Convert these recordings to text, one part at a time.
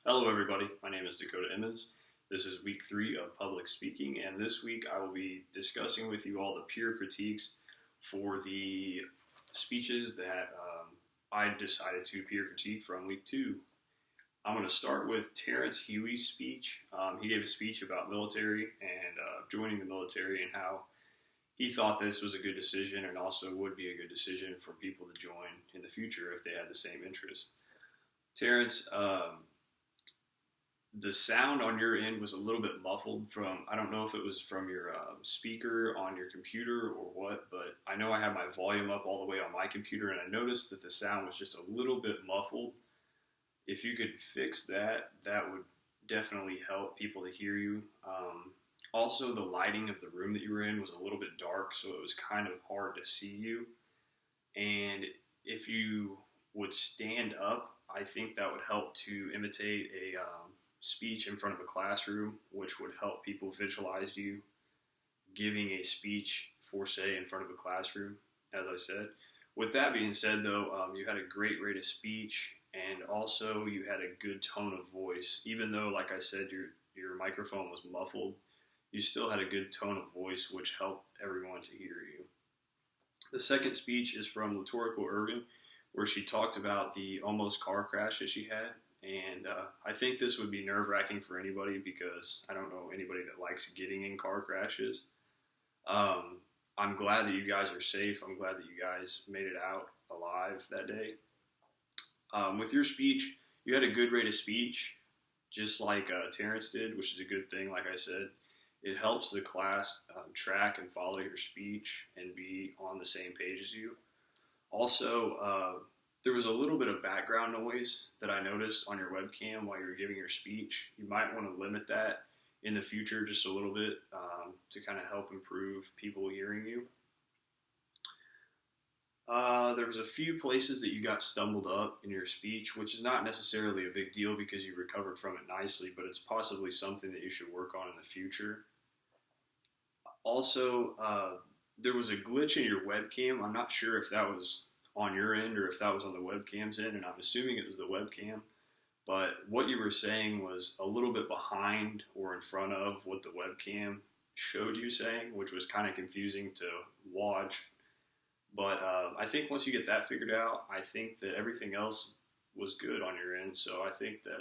Hello, everybody. My name is Dakota Emmons. This is week 3 of public speaking, and this week I will be discussing with you all the peer critiques for the speeches that I decided to peer critique from week 2. I'm going to start with Terrence Huey's speech. He gave a speech about military and joining the military and how he thought this was a good decision and also would be a good decision for people to join in the future if they had the same interest. Terrence, the sound on your end was a little bit muffled from, I don't know if it was from your speaker on your computer or what, but I know I have my volume up all the way on my computer and I noticed that the sound was just a little bit muffled. If you could fix that, that would definitely help people to hear you. Also, the lighting of the room that you were in was a little bit dark, so it was kind of hard to see you. And if you would stand up, I think that would help to imitate a speech in front of a classroom, which would help people visualize you giving a speech for, say, in front of a classroom, as I said. With that being said, though, you had a great rate of speech, and also you had a good tone of voice. Even though, like I said, your microphone was muffled, you still had a good tone of voice, which helped everyone to hear you. The second speech is from LaTouricole Irvin, where she talked about the almost car crash that she had. And I think this would be nerve-wracking for anybody because I don't know anybody that likes getting in car crashes. I'm glad that you guys are safe. I'm glad that you guys made it out alive that day. With your speech, you had a good rate of speech, just like Terrence did, which is a good thing, like I said. It helps the class track and follow your speech and be on the same page as you. Also, there was a little bit of background noise that I noticed on your webcam while you were giving your speech. You might want to limit that in the future just a little bit to kind of help improve people hearing you. There was a few places that you got stumbled up in your speech, which is not necessarily a big deal because you recovered from it nicely, but it's possibly something that you should work on in the future. Also, there was a glitch in your webcam. I'm not sure if that was on your end or if that was on the webcam's end, and I'm assuming it was the webcam. But what you were saying was a little bit behind or in front of what the webcam showed you saying, which was kind of confusing to watch. But I think once you get that figured out, I think that everything else was good on your end. So I think that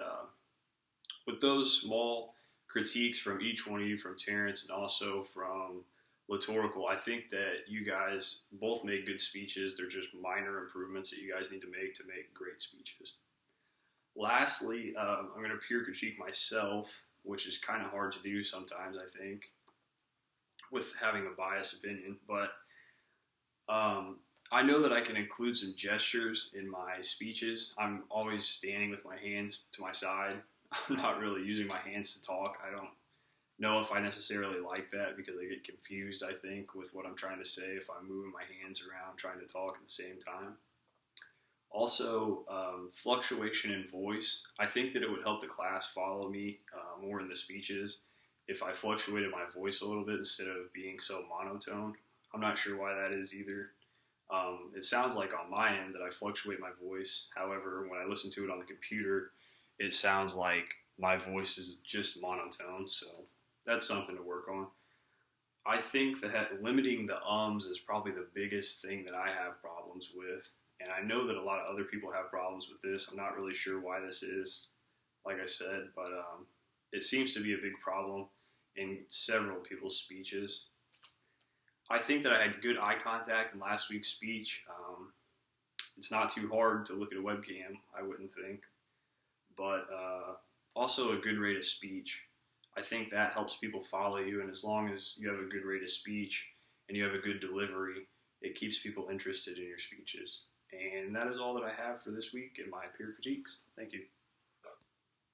with those small critiques from each one of you, from Terrence and also from LaTouricole, I think that you guys both made good speeches. They're just minor improvements that you guys need to make great speeches. Lastly, I'm going to peer critique myself, which is kind of hard to do sometimes, I think, with having a biased opinion. But I know that I can include some gestures in my speeches. I'm always standing with my hands to my side. I'm not really using my hands to talk. I don't know if I necessarily like that because I get confused, I think, with what I'm trying to say if I'm moving my hands around trying to talk at the same time. Also, fluctuation in voice. I think that it would help the class follow me more in the speeches if I fluctuated my voice a little bit instead of being so monotone. I'm not sure why that is either. It sounds like on my end that I fluctuate my voice. However, when I listen to it on the computer, it sounds like my voice is just monotone, so that's something to work on. I think that limiting the ums is probably the biggest thing that I have problems with, and I know that a lot of other people have problems with this. I'm not really sure why this is, like I said, but it seems to be a big problem in several people's speeches. I think that I had good eye contact in last week's speech. It's not too hard to look at a webcam, I wouldn't think. But also a good rate of speech. I think that helps people follow you, and as long as you have a good rate of speech and you have a good delivery, it keeps people interested in your speeches. And that is all that I have for this week in my peer critiques. Thank you.